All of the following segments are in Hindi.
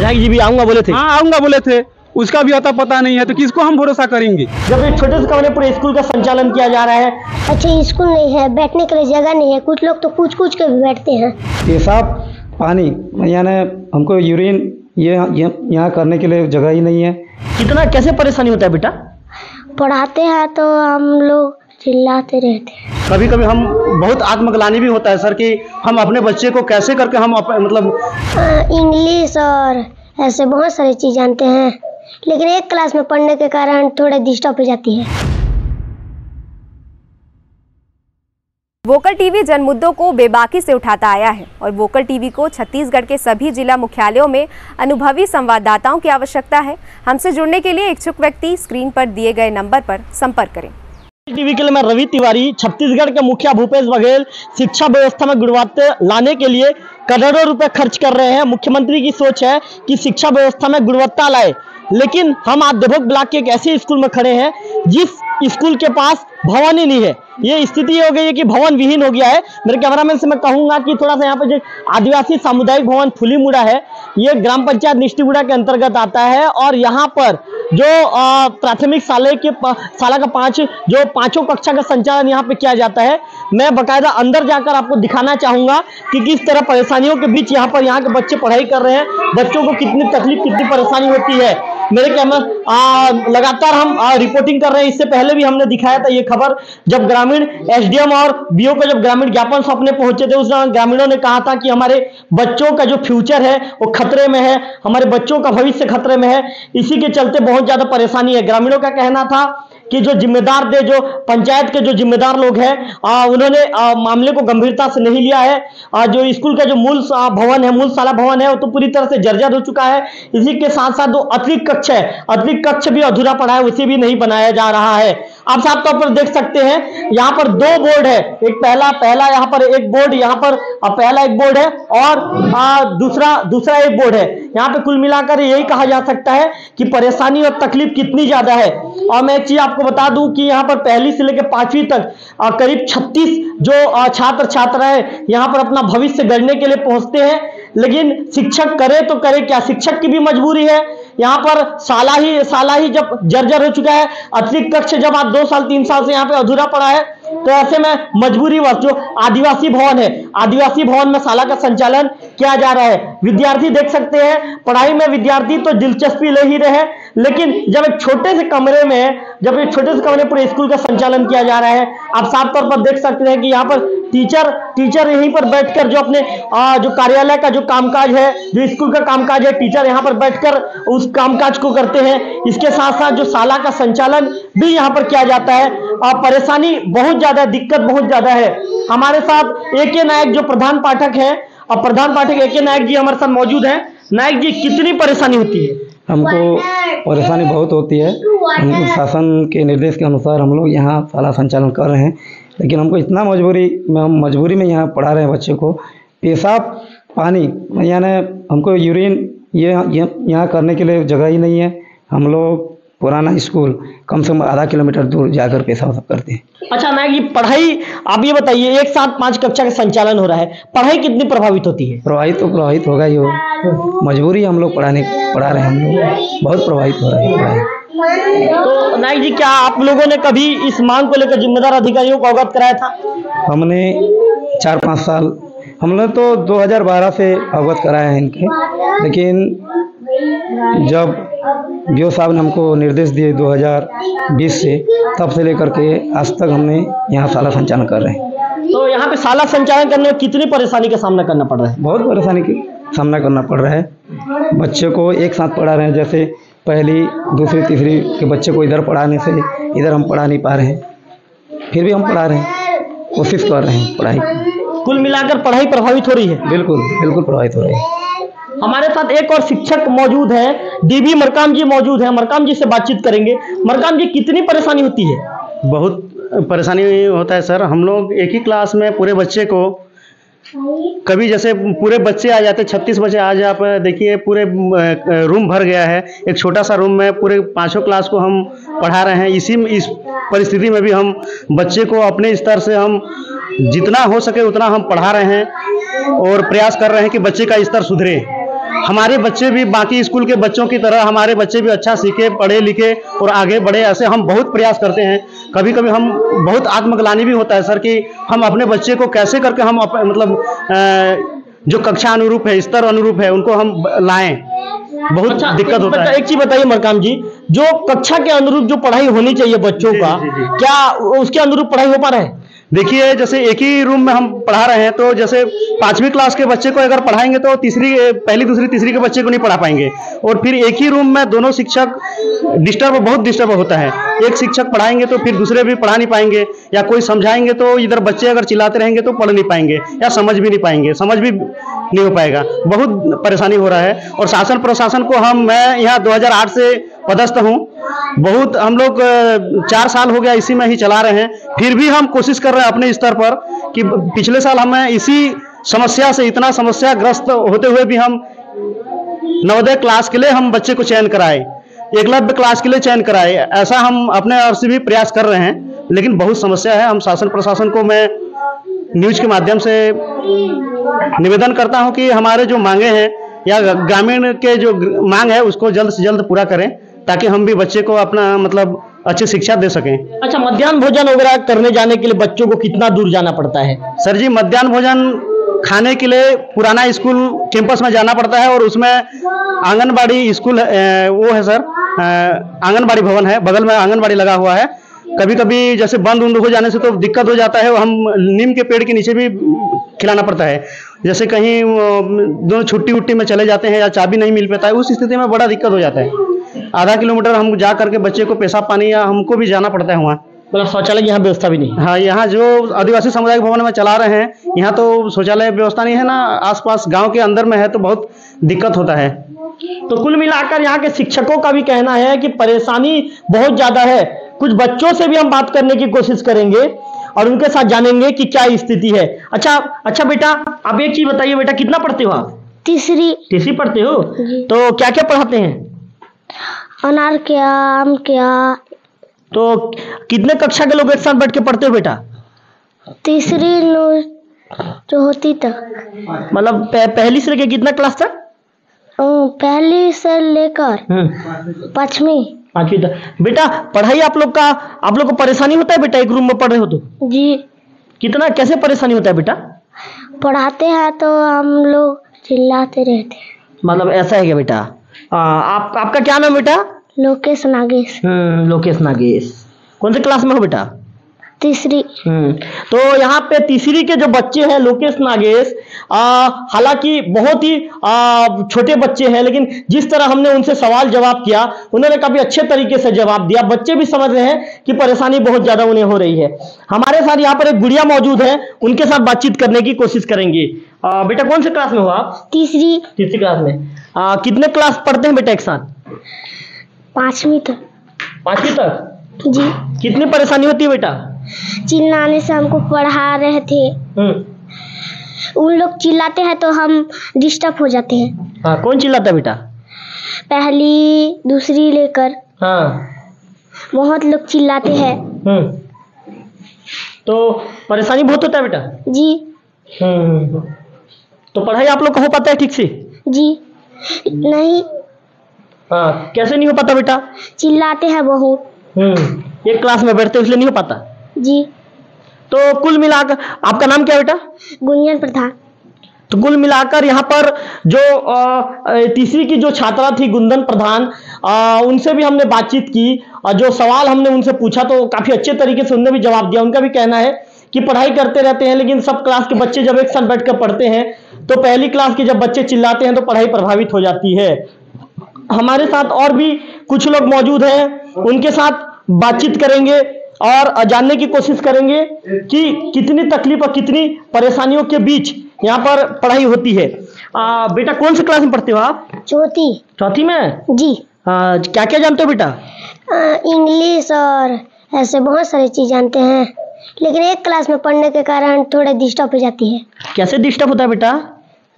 विधायक जी भी आऊंगा बोले थे। हाँ आऊंगा बोले थे, उसका भी अता पता नहीं है तो किसको हम भरोसा करेंगे। जब एक छोटे से कमरे पूरे स्कूल का संचालन किया जा रहा है। अच्छा स्कूल नहीं है, बैठने के लिए जगह नहीं है, कुछ लोग तो कूच के भी बैठते हैं। पेशाब पानी यानी हमको यूरिन ये यहाँ करने के लिए जगह ही नहीं है। कितना कैसे परेशानी होता है बेटा? पढ़ाते हैं तो हम लोग चिल्लाते रहते हैं। कभी कभी हम बहुत आत्मग्लानि भी होता है सर कि हम अपने बच्चे को कैसे करके हम मतलब इंग्लिश और ऐसे बहुत सारी चीज़ जानते हैं, लेकिन एक क्लास में पढ़ने के कारण थोड़े डिस्टर्ब हो जाती है। वोकल टीवी जन मुद्दों को बेबाकी से उठाता आया है और वोकल टीवी को छत्तीसगढ़ के सभी जिला मुख्यालयों में अनुभवी संवाददाताओं की आवश्यकता है। हमसे जुड़ने के लिए इच्छुक व्यक्ति स्क्रीन पर दिए गए नंबर पर संपर्क करें। टीवी के लिए मैं रवि तिवारी। छत्तीसगढ़ के मुखिया भूपेश बघेल शिक्षा व्यवस्था में गुणवत्ता लाने के लिए करोड़ों रुपए खर्च कर रहे हैं। मुख्यमंत्री की सोच है कि शिक्षा व्यवस्था में गुणवत्ता लाए, लेकिन हम आज देवोग ब्लॉक के एक ऐसे स्कूल में खड़े हैं जिस स्कूल के पास भवन ही नहीं है। ये स्थिति हो गई है कि भवन विहीन हो गया है। मेरे कैमरामैन से मैं कहूंगा कि थोड़ा सा यहाँ पे जो आदिवासी सामुदायिक भवन फुलीमुड़ा है, ये ग्राम पंचायत निष्ठीगुड़ा के अंतर्गत आता है और यहाँ पर जो प्राथमिक शाला का पांचों कक्षा का संचालन यहाँ पे किया जाता है। मैं बकायदा अंदर जाकर आपको दिखाना चाहूंगा कि किस तरह परेशानियों के बीच यहाँ के बच्चे पढ़ाई कर रहे हैं, बच्चों को कितनी तकलीफ कितनी परेशानी होती है। मेरे कैमरा लगातार हम रिपोर्टिंग कर रहे हैं। इससे पहले भी हमने दिखाया था ये खबर, जब ग्रामीण एसडीएम और बीओ को जब ग्रामीण ज्ञापन सौंपने पहुंचे थे, उस दौरान ग्रामीणों ने कहा था कि हमारे बच्चों का जो फ्यूचर है वो खतरे में है, हमारे बच्चों का भविष्य खतरे में है। इसी के चलते बहुत ज्यादा परेशानी है। ग्रामीणों का कहना था कि जो जिम्मेदार जो पंचायत के जो जिम्मेदार लोग हैं उन्होंने मामले को गंभीरता से नहीं लिया है। जो स्कूल का जो मूल भवन है, मूल शाला भवन है, वो तो पूरी तरह से जर्जर हो चुका है। इसी के साथ साथ जो अतिरिक्त कक्ष है, अतिरिक्त कक्ष भी अधूरा पड़ा है, उसे भी नहीं बनाया जा रहा है। आप साफ तौर पर देख सकते हैं यहाँ पर दो बोर्ड है, एक पहला यहाँ पर एक बोर्ड, यहाँ पर पहला एक बोर्ड है और दूसरा एक बोर्ड है। यहाँ पे कुल मिलाकर यही कहा जा सकता है कि परेशानी और तकलीफ कितनी ज्यादा है। और मैं एक चीज आपको बता दूं कि यहाँ पर पहली से लेकर 5वीं तक करीब 36 जो छात्र छात्राएं यहाँ पर अपना भविष्य गढ़ने के लिए पहुंचते हैं, लेकिन शिक्षक करे तो करे क्या, शिक्षक की भी मजबूरी है। यहाँ पर साला ही जब जर्जर हो चुका है, अतिरिक्त कक्ष जब आप 2 साल 3 साल से यहाँ पे अधूरा पड़ा है, तो ऐसे में मजबूरीवश जो आदिवासी भवन है, आदिवासी भवन में शाला का संचालन किया जा रहा है। विद्यार्थी देख सकते हैं, पढ़ाई में विद्यार्थी तो दिलचस्पी ले ही रहे, लेकिन जब एक छोटे से कमरे पूरे स्कूल का संचालन किया जा रहा है, आप साफ तौर पर देख सकते हैं कि यहाँ पर टीचर यहीं पर बैठकर जो अपने जो कार्यालय का जो कामकाज है, जो स्कूल का कामकाज है, टीचर यहाँ पर बैठकर उस कामकाज को करते हैं। इसके साथ साथ जो शाला का संचालन भी यहाँ पर किया जाता है। परेशानी बहुत ज्यादा, दिक्कत बहुत ज्यादा है। हमारे साथ AK नायक जो प्रधान पाठक है, और प्रधान पाठक AK नायक जी हमारे साथ मौजूद हैं। नायक जी, कितनी परेशानी होती है? हमको परेशानी बहुत होती है। हमको शासन के निर्देश के अनुसार हम लोग यहाँ शाला संचालन कर रहे हैं, लेकिन हमको इतना मजबूरी में यहाँ पढ़ा रहे हैं बच्चे को। पेशाब पानी यानी हमको यूरिन ये यहाँ करने के लिए जगह ही नहीं है। हम लोग पुराना स्कूल कम से कम आधा किलोमीटर दूर जाकर पेशाब करते हैं। अच्छा नायक जी, पढ़ाई आप ये बताइए, एक साथ 5 कक्षा का संचालन हो रहा है, पढ़ाई कितनी प्रभावित होती है? प्रभावित होगा ही हो, मजबूरी हम लोग पढ़ा रहे हैं, हम लोग बहुत प्रभावित हो रहे हैं पढ़ाई। तो नायक जी, क्या आप लोगों ने कभी इस मांग को लेकर जिम्मेदार अधिकारियों को अवगत कराया था? हमने 4-5 साल, हमने तो 2012 से अवगत कराया है इनके, लेकिन जब बीओ साहब ने हमको निर्देश दिए 2020 से, तब से लेकर के आज तक हमने यहाँ शाला संचालन कर रहे हैं। तो यहाँ पे शाला संचालन करने में कितनी परेशानी का सामना करना पड़ रहा है? बहुत परेशानी का सामना करना पड़ रहा है। बच्चे को एक साथ पढ़ा रहे हैं, जैसे पहली दूसरी तीसरी के बच्चे को इधर पढ़ाने से इधर हम पढ़ा नहीं पा रहे हैं, फिर भी हम पढ़ा रहे हैं, कोशिश कर रहे हैं पढ़ाई। कुल मिलाकर पढ़ाई प्रभावित हो रही है? बिल्कुल प्रभावित हो रही है। हमारे साथ एक और शिक्षक मौजूद है, DB मरकाम जी मौजूद है। मरकाम जी से बातचीत करेंगे। मरकाम जी, कितनी परेशानी होती है? बहुत परेशानी होता है सर। हम लोग एक ही क्लास में पूरे बच्चे को, कभी जैसे पूरे बच्चे आ जाते, 36 बच्चे आज आप देखिए पूरे रूम भर गया है। एक छोटा सा रूम में पूरे 5 क्लास को हम पढ़ा रहे हैं। इस परिस्थिति में भी हम बच्चे को अपने स्तर से हम जितना हो सके उतना हम पढ़ा रहे हैं और प्रयास कर रहे हैं कि बच्चे का स्तर सुधरे। हमारे बच्चे भी बाकी स्कूल के बच्चों की तरह हमारे बच्चे भी अच्छा सीखे, पढ़े लिखे और आगे बढ़े, ऐसे हम बहुत प्रयास करते हैं। कभी कभी हम बहुत आत्मग्लानि भी होता है सर कि हम अपने बच्चे को कैसे करके हम मतलब जो कक्षा अनुरूप है, स्तर अनुरूप है, उनको हम लाएं, बहुत दिक्कत होता है। एक चीज बताइए मरकाम जी, जो कक्षा के अनुरूप जो पढ़ाई होनी चाहिए बच्चों का, क्या उसके अनुरूप पढ़ाई हो पा रहा है? देखिए, जैसे एक ही रूम में हम पढ़ा रहे हैं, तो जैसे 5वीं क्लास के बच्चे को अगर पढ़ाएंगे तो पहली दूसरी तीसरी के बच्चे को नहीं पढ़ा पाएंगे, और फिर एक ही रूम में दोनों शिक्षक बहुत डिस्टर्ब होता है। एक शिक्षक पढ़ाएंगे तो फिर दूसरे भी पढ़ा नहीं पाएंगे, या कोई समझाएंगे तो इधर बच्चे अगर चिल्लाते रहेंगे तो पढ़ नहीं पाएंगे या समझ भी नहीं पाएंगे, समझ भी नहीं हो पाएगा। बहुत परेशानी हो रहा है। और शासन प्रशासन को मैं यहाँ 2008 से पदस्थ हूँ, बहुत हम लोग 4 साल हो गया इसी में ही चला रहे हैं, फिर भी हम कोशिश कर रहे हैं अपने स्तर पर कि पिछले साल हमें इसी समस्या से इतना समस्याग्रस्त होते हुए भी हम नवोदय क्लास के लिए हम बच्चे को चयन कराए, एकलव्य क्लास के लिए चयन कराए। ऐसा हम अपने ओर से भी प्रयास कर रहे हैं, लेकिन बहुत समस्या है। हम शासन प्रशासन को मैं न्यूज के माध्यम से निवेदन करता हूं कि हमारे जो मांगे हैं या ग्रामीण के जो मांग है उसको जल्द से जल्द पूरा करें, ताकि हम भी बच्चे को अपना मतलब अच्छी शिक्षा दे सकें। अच्छा, मध्याह्न भोजन वगैरह करने जाने के लिए बच्चों को कितना दूर जाना पड़ता है? सर जी, मध्याह्न भोजन खाने के लिए पुराना स्कूल कैंपस में जाना पड़ता है, और उसमें आंगनबाड़ी स्कूल वो है सर, आंगनबाड़ी भवन है, बगल में आंगनबाड़ी लगा हुआ है। कभी कभी जैसे बंद उंद हो जाने से तो दिक्कत हो जाता है, हम नीम के पेड़ के नीचे भी खिलाना पड़ता है। जैसे कहीं दोनों छुट्टी उट्टी में चले जाते हैं या चाबी नहीं मिल पाता है, उस स्थिति में बड़ा दिक्कत हो जाता है। आधा किलोमीटर हम जा करके बच्चे को पेशाब पानी या हमको भी जाना पड़ता है वहाँ। मतलब शौचालय की यहाँ व्यवस्था भी नहीं? हाँ, यहाँ जो आदिवासी सामुदायिक भवन में चला रहे हैं, यहाँ तो शौचालय व्यवस्था नहीं है ना, आसपास गांव के अंदर में है, तो बहुत दिक्कत होता है। तो कुल मिलाकर यहाँ के शिक्षकों का भी कहना है कि परेशानी बहुत ज्यादा है। कुछ बच्चों से भी हम बात करने की कोशिश करेंगे और उनके साथ जानेंगे कि क्या स्थिति है। अच्छा बेटा, आप एक चीज बताइए बेटा, कितना पढ़ते हो आप? तीसरी पढ़ते हो? तो क्या क्या पढ़ाते हैं? अनार क्या, आम क्या। तो कितने कक्षा के लोग एक साथ बैठ के पढ़ते हो बेटा? तीसरी जो होती तक। मतलब पहली से लेकर कितना क्लास तक? पहली से लेकर 5वीं तक। बेटा, पढ़ाई आप लोग को परेशानी होता है बेटा, एक रूम में पढ़ रहे हो तो? जी। कितना कैसे परेशानी होता है बेटा? पढ़ाते हैं तो हम लोग चिल्लाते रहते हैं। मतलब ऐसा है क्या बेटा? आपका क्या नाम बेटा? लोकेश नागेश। लोकेश नागेश। कौन से क्लास में हो बेटा? तीसरी। तो यहाँ पे तीसरी के जो बच्चे हैं लोकेश नागेश, हालांकि बहुत ही छोटे बच्चे हैं, लेकिन जिस तरह हमने उनसे सवाल जवाब किया उन्होंने काफी अच्छे तरीके से जवाब दिया। बच्चे भी समझ रहे हैं कि परेशानी बहुत ज्यादा उन्हें हो रही है। हमारे साथ यहाँ पर एक गुड़िया मौजूद है, उनके साथ बातचीत करने की कोशिश करेंगे। बेटा, कौन से क्लास में हो आप? तीसरी क्लास में। कितने क्लास पढ़ते हैं बेटा एक साथ? 5वीं तक। 5वीं तक? जी। कितनी परेशानी होती है बेटा? चिल्लाने से हमको पढ़ा रहे थे, उन लोग चिल्लाते हैं तो हम डिस्टर्ब हो जाते हैं। हाँ, कौन चिल्लाता है बेटा? पहली दूसरी लेकर। हाँ, बहुत लोग चिल्लाते हैं। तो परेशानी बहुत होता है बेटा? जी। तो पढ़ाई आप लोग का हो पाता है ठीक से? जी नहीं। हाँ, कैसे नहीं हो पाता बेटा? चिल्लाते हैं बहुत। एक क्लास में बैठते इसलिए नहीं हो पाता? जी। तो कुल मिलाकर आपका नाम क्या बेटा? गुंजन प्रधान। तो कुल मिलाकर यहाँ पर जो तीसरी की जो छात्रा थी गुंजन प्रधान, उनसे भी हमने बातचीत की और जो सवाल हमने उनसे पूछा तो काफी अच्छे तरीके से उन्होंने भी जवाब दिया। उनका भी कहना है कि पढ़ाई करते रहते हैं, लेकिन सब क्लास के बच्चे जब एक साथ बैठकर पढ़ते हैं तो पहली क्लास के जब बच्चे चिल्लाते हैं तो पढ़ाई प्रभावित हो जाती है। हमारे साथ और भी कुछ लोग मौजूद हैं, उनके साथ बातचीत करेंगे और जानने की कोशिश करेंगे कि कितनी तकलीफ और कितनी परेशानियों के बीच यहाँ पर पढ़ाई होती है। बेटा, कौन सी क्लास में पढ़ते हो आप? चौथी में? जी। क्या क्या जानते हो बेटा? इंग्लिश और ऐसे बहुत सारी चीज जानते हैं, लेकिन एक क्लास में पढ़ने के कारण थोड़ा डिस्टर्ब हो जाती है। कैसे डिस्टर्ब होता है बेटा?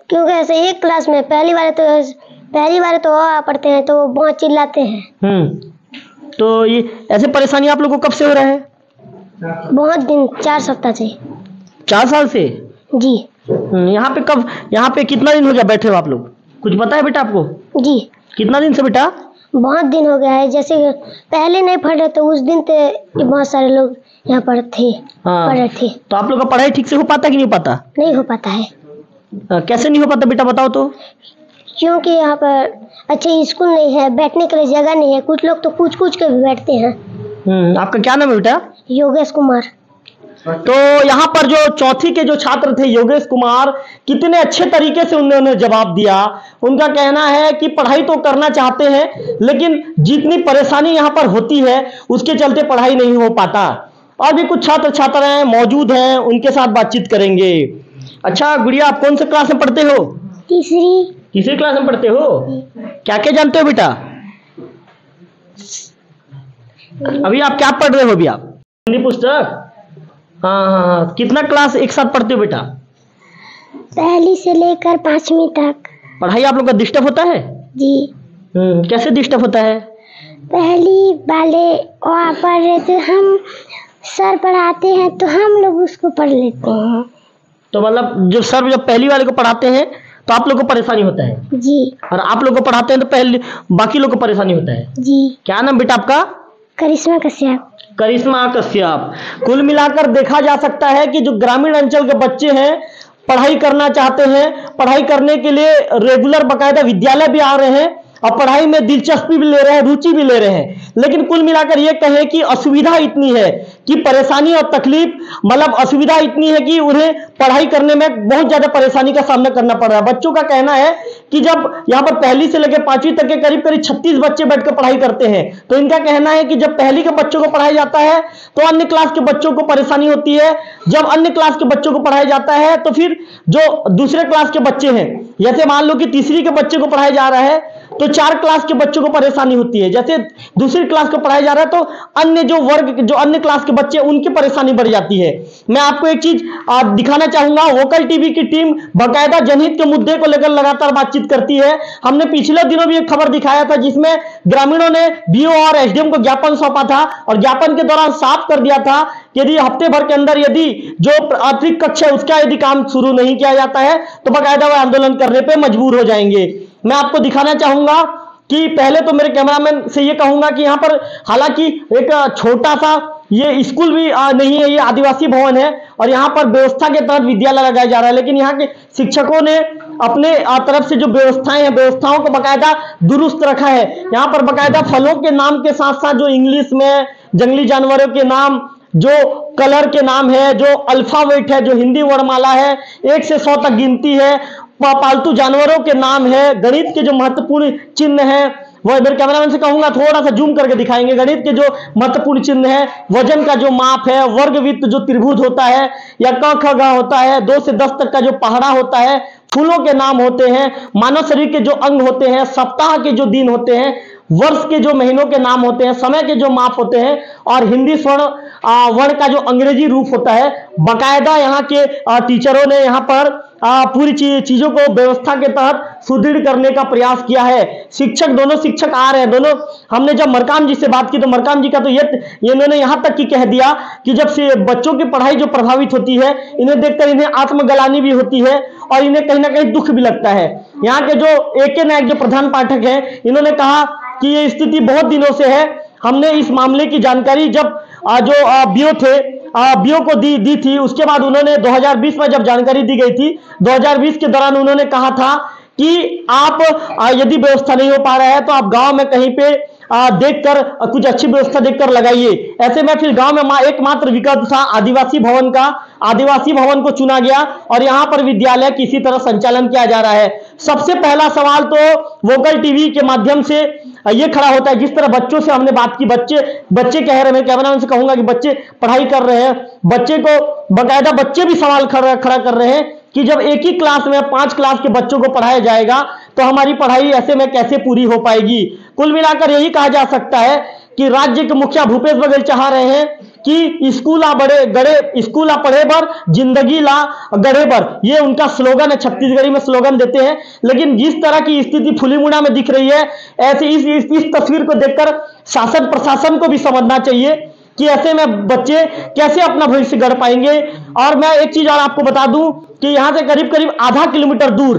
क्योंकि ऐसे एक क्लास में पहली बार तो पढ़ते हैं तो बहुत चिल्लाते हैं। तो ये ऐसे परेशानी आप लोगों को कब से हो रहा है? बहुत दिन, 4 सप्ताह से। 4 साल से? जी। यहाँ पे कितना दिन हो गया बैठे हो आप लोग? कुछ पता है बेटा आपको? जी कितना दिन से बेटा? बहुत दिन हो गया है, जैसे पहले नहीं पढ़ रहे तो उस दिन तो बहुत सारे लोग यहाँ पर थे, पढ़ रहे थे। तो आप लोग का पढ़ाई ठीक से हो पाता कि नहीं हो पाता? नहीं हो पाता है। कैसे नहीं हो पाता बेटा, बताओ तो। क्योंकि यहाँ पर अच्छे स्कूल नहीं है, बैठने के लिए जगह नहीं है, कुछ लोग तो कूच कूच के भी बैठते हैं। आपका क्या नाम है बेटा? योगेश कुमार। तो यहाँ पर जो चौथी के जो छात्र थे योगेश कुमार, कितने अच्छे तरीके से उन्होंने जवाब दिया। उनका कहना है कि पढ़ाई तो करना चाहते हैं लेकिन जितनी परेशानी यहाँ पर होती है उसके चलते पढ़ाई नहीं हो पाता। और भी कुछ छात्र छात्राएं मौजूद हैं, उनके साथ बातचीत करेंगे। अच्छा गुड़िया, आप कौन से क्लास में पढ़ते हो? तीसरी क्लास में पढ़ते हो। क्या क्या जानते हो बेटा? अभी आप क्या पढ़ रहे हो? अभी आप हिंदी पुस्तक? हाँ। कितना क्लास एक साथ पढ़ते हो बेटा? पहली से लेकर 5वीं तक। पढ़ाई आप लोग का डिस्टर्ब होता है? जी। कैसे डिस्टर्ब होता है? पहली वाले वहाँ पढ़ रहे थे, हम सर पढ़ाते हैं तो हम लोग उसको पढ़ लेते हैं। तो मतलब जब सर जब पहली वाले को पढ़ाते हैं तो आप लोग को परेशानी होता है? जी। और आप लोग को पढ़ाते हैं तो पहले बाकी लोग को परेशानी होता है? जी। क्या नाम बेटा आपका? करिश्मा कश्यप। करिश्मा कश्यप। कुल मिलाकर देखा जा सकता है कि जो ग्रामीण अंचल के बच्चे हैं पढ़ाई करना चाहते हैं, पढ़ाई करने के लिए रेगुलर बकायदा विद्यालय भी आ रहे हैं और पढ़ाई में दिलचस्पी भी ले रहे हैं, रुचि भी ले रहे हैं, लेकिन कुल मिलाकर यह कहें कि असुविधा इतनी है कि परेशानी और तकलीफ, मतलब असुविधा इतनी है कि उन्हें पढ़ाई करने में बहुत ज्यादा परेशानी का सामना करना पड़ रहा है। बच्चों का कहना है कि जब यहाँ पर पहली से लेकर 5वीं तक के करीब 36 बच्चे बैठकर पढ़ाई करते हैं, तो इनका कहना है कि जब पहली के बच्चों को पढ़ाया जाता है तो अन्य क्लास के बच्चों को परेशानी होती है, जब अन्य क्लास के बच्चों को पढ़ाया जाता है तो फिर जो दूसरे क्लास के बच्चे हैं, जैसे मान लो कि तीसरी के बच्चे को पढ़ाया जा रहा है तो 4 क्लास के बच्चों को परेशानी होती है, जैसे दूसरी क्लास को पढ़ाया जा रहा है तो अन्य जो वर्ग जो अन्य क्लास के बच्चे उनकी परेशानी बढ़ जाती है। मैं आपको एक चीज दिखाना चाहूंगा। वोकल टीवी की टीम बाकायदा जनहित के मुद्दे को लेकर लगातार बातचीत करती है। हमने पिछले दिनों भी एक खबर दिखाया था जिसमें ग्रामीणों ने बीओ और एसडीएम को ज्ञापन सौंपा था और ज्ञापन के दौरान साफ कर दिया था कि यदि हफ्ते भर के अंदर यदि जो प्राथमिक कक्ष है उसका यदि काम शुरू नहीं किया जाता है तो बाकायदा वह आंदोलन करने पर मजबूर हो जाएंगे। मैं आपको दिखाना चाहूंगा कि पहले तो मेरे कैमरामैन से ये कहूंगा कि यहाँ पर हालांकि एक छोटा सा ये स्कूल भी नहीं है, ये आदिवासी भवन है और यहाँ पर व्यवस्था के तहत विद्यालय लगाया जा रहा है, लेकिन यहाँ के शिक्षकों ने अपने तरफ से जो व्यवस्थाएं हैं व्यवस्थाओं को बाकायदा दुरुस्त रखा है। यहाँ पर बाकायदा फलों के नाम के साथ साथ जो इंग्लिश में जंगली जानवरों के नाम, जो कलर के नाम है, जो अल्फाबेट है, जो हिंदी वर्णमाला है, 1 से 100 तक गिनती है, पालतू जानवरों के नाम है, गणित के जो महत्वपूर्ण चिन्ह है वह मेरे कैमरामैन से कहूंगा थोड़ा सा जूम करके दिखाएंगे। गणित के जो महत्वपूर्ण चिन्ह है, वजन का जो माप है, वर्गवृत्त जो त्रिभुज होता है या क ख ग होता है, 2 से 10 तक का जो पहाड़ा होता है, फूलों के नाम होते हैं, मानव शरीर के जो अंग होते हैं, सप्ताह के जो दिन होते हैं, वर्ष के जो महीनों के नाम होते हैं, समय के जो माप होते हैं और हिंदी वर्ण का जो अंग्रेजी रूप होता है, बाकायदा यहाँ के टीचरों ने यहाँ पर पूरी चीजों को व्यवस्था के तहत सुदृढ़ करने का प्रयास किया है। शिक्षक, दोनों शिक्षक आ रहे हैं, दोनों। हमने जब मरकाम जी से बात की तो मरकाम जी का तो ये इन्होंने यहाँ तक की कह दिया कि जब से बच्चों की पढ़ाई जो प्रभावित होती है, इन्हें देखकर इन्हें आत्मग्लानि भी होती है और इन्हें कहीं ना कहीं दुख भी लगता है। यहाँ के जो AK नायक जो प्रधान पाठक हैं, इन्होंने कहा कि ये स्थिति बहुत दिनों से है। हमने इस मामले की जानकारी जब जो बीओ थे बीओ को दी थी, उसके बाद उन्होंने 2020 में जब जानकारी दी गई थी, 2020 के दौरान उन्होंने कहा था कि आप यदि व्यवस्था नहीं हो पा रहा है तो आप गांव में कहीं पे देखकर कुछ अच्छी व्यवस्था देखकर लगाइए। ऐसे में फिर गांव में एकमात्र विकल्प था आदिवासी भवन का। आदिवासी भवन को चुना गया और यहां पर विद्यालय किसी तरह संचालन किया जा रहा है। सबसे पहला सवाल तो वोकल टीवी के माध्यम से ये खड़ा होता है, जिस तरह बच्चों से हमने बात की, बच्चे कह रहे हैं, मैं कैमरामैन से कहूंगा कि बच्चे पढ़ाई कर रहे हैं, बच्चे को बाकायदा बच्चे भी सवाल खड़ा कर रहे हैं कि जब एक ही क्लास में 5 क्लास के बच्चों को पढ़ाया जाएगा तो हमारी पढ़ाई ऐसे में कैसे पूरी हो पाएगी। कुल मिलाकर यही कहा जा सकता है कि राज्य के मुखिया भूपेश बघेल चाह रहे हैं कि स्कूल आ पढ़े बर, जिंदगी ला गढ़े बर, ये उनका स्लोगन है। छत्तीसगढ़ी में स्लोगन देते हैं, लेकिन जिस तरह की स्थिति फुलीमुड़ा में दिख रही है, ऐसे इस तस्वीर को देखकर शासन प्रशासन को भी समझना चाहिए कि ऐसे में बच्चे कैसे अपना भविष्य गढ़ पाएंगे। और मैं एक चीज और आपको बता दूं कि यहाँ से करीब करीब आधा किलोमीटर दूर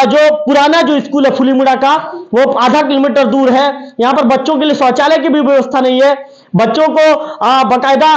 जो पुराना जो स्कूल है फुलीमुड़ा का, वो आधा किलोमीटर दूर है। यहाँ पर बच्चों के लिए शौचालय की भी व्यवस्था नहीं है। बच्चों को बकायदा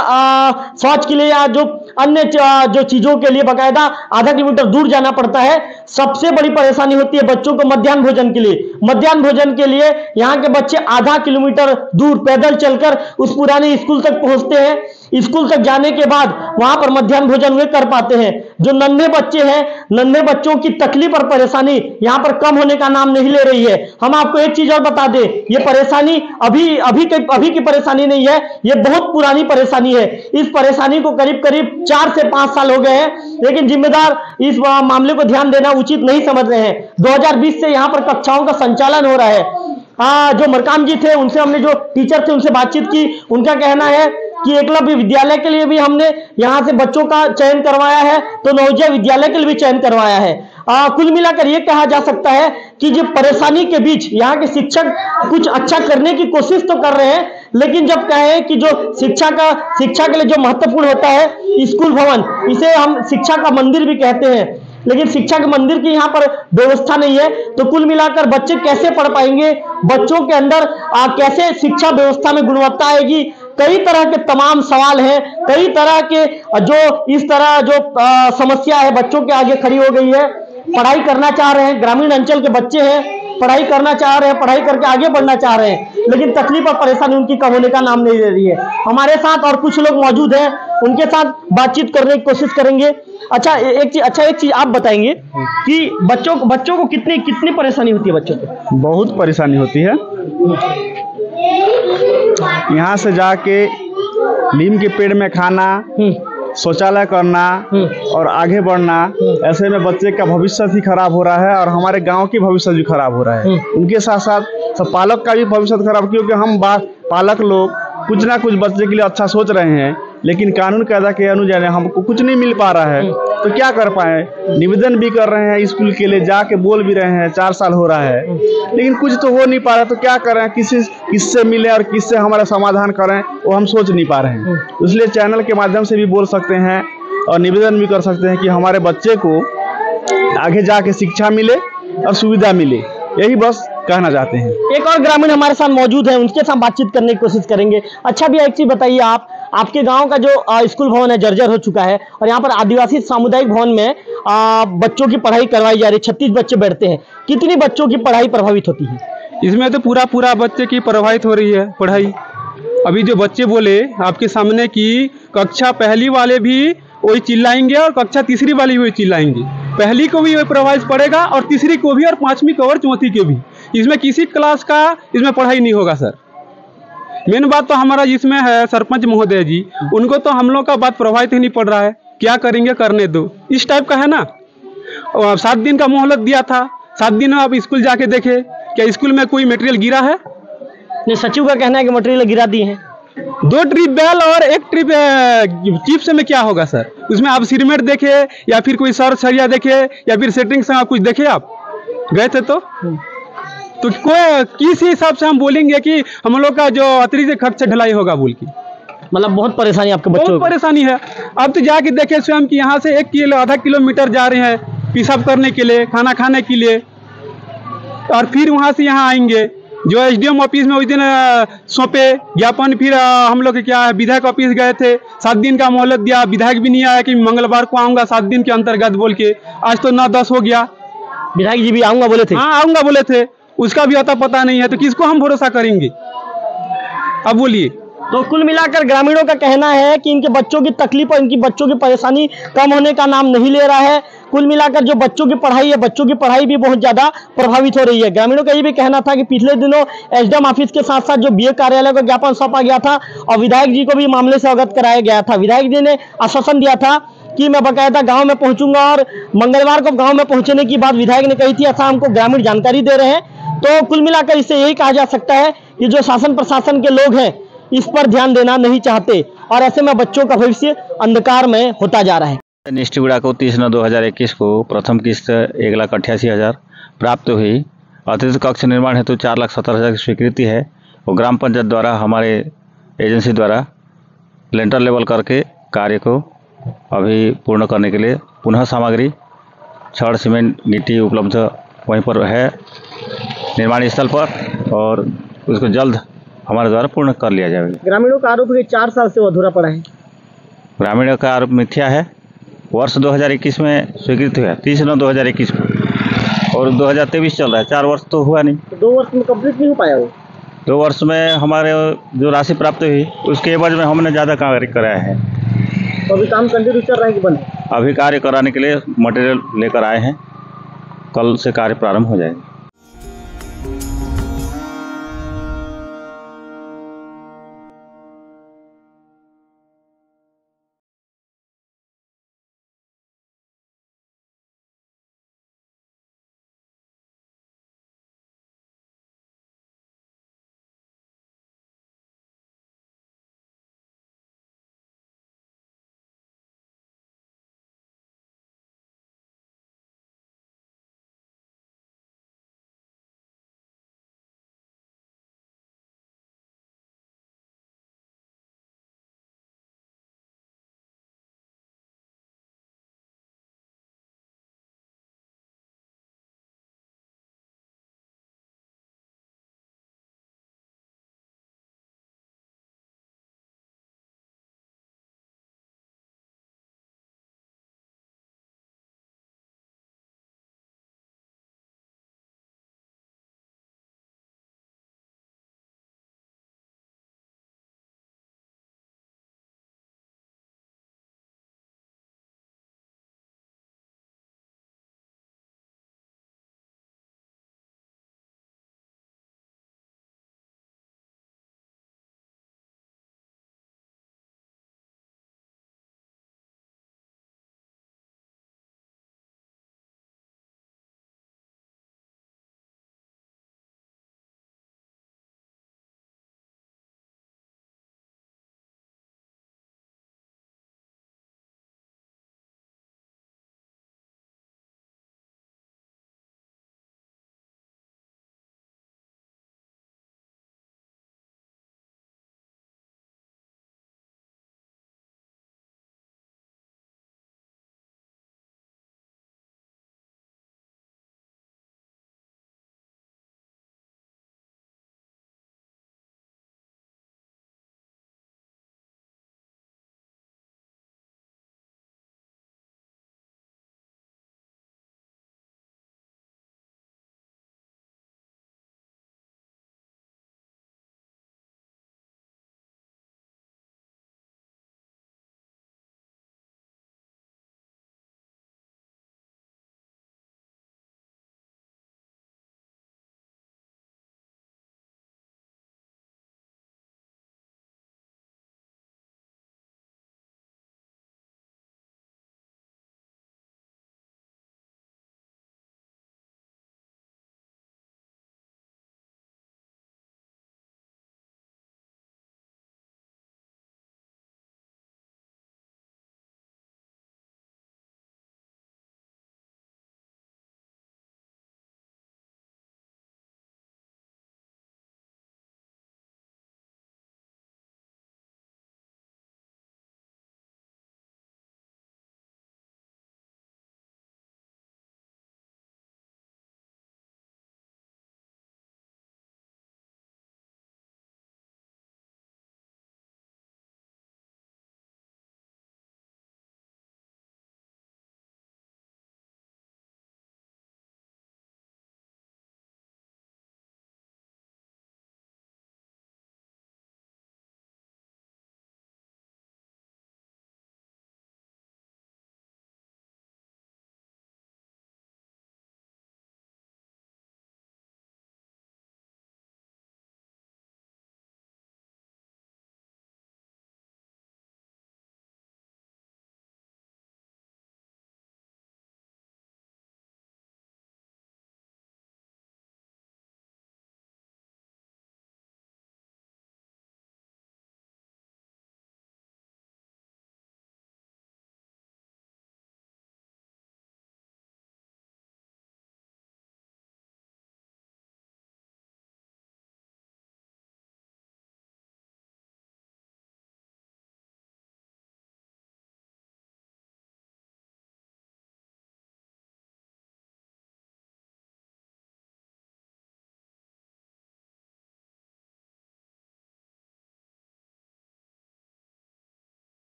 शौच के लिए या जो अन्य जो चीजों के लिए बकायदा आधा किलोमीटर दूर जाना पड़ता है। सबसे बड़ी परेशानी होती है बच्चों को मध्याह्न भोजन के लिए। मध्याह्न भोजन के लिए यहाँ के बच्चे आधा किलोमीटर दूर पैदल चलकर उस पुराने स्कूल तक पहुंचते हैं। स्कूल तक जाने के बाद वहां पर मध्याह्न भोजन वे कर पाते हैं। जो नन्हे बच्चे हैं, नन्हे बच्चों की तकलीफ और परेशानी यहाँ पर कम होने का नाम नहीं ले रही है। हम आपको एक चीज और बता दें, ये परेशानी अभी की परेशानी नहीं है, ये बहुत पुरानी परेशानी है। इस परेशानी को करीब करीब 4 से 5 साल हो गए हैं, लेकिन जिम्मेदार इस मामले को ध्यान देना उचित नहीं समझ रहे हैं। 2020 से यहाँ पर कक्षाओं का संचालन हो रहा है। जो मरकाम जी थे, उनसे हमने जो टीचर थे उनसे बातचीत की। उनका कहना है कि एकलव्य विद्यालय के लिए भी हमने यहाँ से बच्चों का चयन करवाया है, तो नवोदय विद्यालय के लिए भी चयन करवाया है। कुल मिलाकर ये कहा जा सकता है कि जो परेशानी के बीच यहाँ के शिक्षक कुछ अच्छा करने की कोशिश तो कर रहे हैं, लेकिन जब कहें कि जो शिक्षा के लिए जो महत्वपूर्ण होता है स्कूल भवन, इसे हम शिक्षा का मंदिर भी कहते हैं, लेकिन शिक्षा के मंदिर की यहाँ पर व्यवस्था नहीं है। तो कुल मिलाकर बच्चे कैसे पढ़ पाएंगे, बच्चों के अंदर कैसे शिक्षा व्यवस्था में गुणवत्ता आएगी, कई तरह के तमाम सवाल हैं। कई तरह के जो इस तरह जो समस्या है बच्चों के आगे खड़ी हो गई है। पढ़ाई करना चाह रहे हैं, ग्रामीण अंचल के बच्चे हैं, पढ़ाई करना चाह रहे हैं, पढ़ाई करके आगे बढ़ना चाह रहे हैं, लेकिन तकलीफ और परेशानी उनकी कम होने का नाम नहीं ले रही है। हमारे साथ और कुछ लोग मौजूद हैं, उनके साथ बातचीत करने की कोशिश करेंगे। एक चीज आप बताएंगे कि बच्चों को कितनी परेशानी होती है? बच्चों को बहुत परेशानी होती है। यहाँ से जाके नीम के पेड़ में खाना, शौचालय करना और आगे बढ़ना, ऐसे में बच्चे का भविष्य भी खराब हो रहा है और हमारे गांव की भविष्य भी खराब हो रहा है। उनके साथ साथ सब पालक का भी भविष्य खराब, क्योंकि हम पालक लोग कुछ ना कुछ बच्चे के लिए अच्छा सोच रहे हैं, लेकिन कानून कायदा के अनुसार हमको कुछ नहीं मिल पा रहा है। तो क्या कर पाए? निवेदन भी कर रहे हैं स्कूल के लिए, जाके बोल भी रहे हैं, 4 साल हो रहा है, लेकिन कुछ तो हो नहीं पा रहा। तो क्या करें, किससे मिले और किससे हमारा समाधान करें, वो हम सोच नहीं पा रहे हैं। इसलिए चैनल के माध्यम से भी बोल सकते हैं और निवेदन भी कर सकते हैं कि हमारे बच्चे को आगे जाके शिक्षा मिले और सुविधा मिले, यही बस कहना चाहते हैं। एक और ग्रामीण हमारे साथ मौजूद है, उनके साथ बातचीत करने की कोशिश करेंगे। अच्छा भैया, एक चीज बताइए, आपके गांव का जो स्कूल भवन है जर्जर हो चुका है और यहाँ पर आदिवासी सामुदायिक भवन में बच्चों की पढ़ाई करवाई जा रही है। 36 बच्चे बैठते हैं। कितनी बच्चों की पढ़ाई प्रभावित होती है? इसमें तो पूरा बच्चे की प्रभावित हो रही है पढ़ाई। अभी जो बच्चे बोले आपके सामने की कक्षा पहली वाले भी वही चिल्लाएंगे और कक्षा तीसरी वाले भी वही चिल्लाएंगे। पहली को भी वही प्रभावित पड़ेगा और तीसरी को भी और 5वीं को और चौथी के भी। इसमें किसी क्लास का इसमें पढ़ाई नहीं होगा सर। मेन बात तो हमारा जिसमें है सरपंच महोदय जी, उनको तो हम लोग का बात प्रभावित ही नहीं पड़ रहा है। क्या करेंगे, करने दो, इस टाइप का है ना। 7 दिन का मोहलत दिया था, 7 दिन में आप स्कूल जाके देखे, क्या स्कूल में कोई मटेरियल गिरा है? नहीं, सचिव का कहना है कि मटेरियल गिरा दिए हैं। 2 ट्रिप बैल और 1 ट्रिप चिप्स में क्या होगा सर? उसमें आप सीमेंट देखे या फिर कोई सरिया देखे या फिर सेटिंग से कुछ देखे? आप गए थे तो कोई किस हिसाब से हम बोलेंगे कि हम लोग का जो अतिरिक्त खर्च ढलाई होगा बोल की? मतलब बहुत परेशानी आपके बच्चों को? बहुत परेशानी है। अब तो जाके देखे स्वयं कि यहाँ से 1 आधा किलोमीटर जा रहे हैं पेशाब करने के लिए, खाना खाने के लिए, और फिर वहाँ से यहाँ आएंगे। जो SDM ऑफिस में उस दिन सौंपे ज्ञापन, फिर हम लोग क्या है विधायक ऑफिस गए थे, 7 दिन का मोहलत दिया, विधायक भी नहीं आया कि मंगलवार को आऊँगा 7 दिन के अंतर्गत बोल के। आज तो 9-10 हो गया। विधायक जी भी आऊँगा बोले थे? हाँ, आऊँगा बोले थे, उसका भी अता पता नहीं है। तो किसको हम भरोसा करेंगे? अब बोलिए। तो कुल मिलाकर ग्रामीणों का कहना है कि इनके बच्चों की तकलीफ और इनकी बच्चों की परेशानी कम होने का नाम नहीं ले रहा है। कुल मिलाकर जो बच्चों की पढ़ाई है, बच्चों की पढ़ाई भी बहुत ज्यादा प्रभावित हो रही है। ग्रामीणों का ये भी कहना था कि पिछले दिनों SDM ऑफिस के साथ साथ जो BA कार्यालय को ज्ञापन सौंपा गया था और विधायक जी को भी मामले से अवगत कराया गया था। विधायक जी ने आश्वासन दिया था कि मैं बकायदा गांव में पहुंचूंगा, और मंगलवार को गांव में पहुंचने की बात विधायक ने कही थी, ऐसा हमको ग्रामीण जानकारी दे रहे हैं। तो कुल मिलाकर इससे यही कहा जा सकता है कि जो शासन प्रशासन के लोग हैं इस पर ध्यान देना नहीं चाहते, और ऐसे में बच्चों का भविष्य अंधकार में होता जा रहा है। निष्ठीगुड़ा को 30/9/2021 को प्रथम किस्त 1,88,000 प्राप्त हुई। अतिरिक्त कक्ष निर्माण हेतु 4,70,000 की स्वीकृति है और ग्राम पंचायत द्वारा हमारे एजेंसी द्वारा लेंटर लेवल करके कार्य को अभी पूर्ण करने के लिए पुनः सामग्री छड़, सीमेंट, गिट्टी उपलब्ध वहीं पर है निर्माण स्थल पर, और उसको जल्द हमारे द्वारा पूर्ण कर लिया जाएगा। ग्रामीणों का आरोप है कि 4 साल से वो अधूरा पड़ा है। ग्रामीणों का आरोप मिथ्या है। वर्ष 2021 में स्वीकृत हुआ 30/9/2021 को, और 2023 चल रहा है, 4 वर्ष तो हुआ नहीं। तो 2 वर्ष में कंप्लीट नहीं हो पाया वो। 2 वर्ष में हमारे जो राशि प्राप्त हुई उसके एवज में हमने ज़्यादा कार्य कराया है। तो अभी काम कंटिन्यू चल रहा है कि बंद? अभी कार्य कराने के लिए मटेरियल लेकर आए हैं, कल से कार्य प्रारंभ हो जाएगा।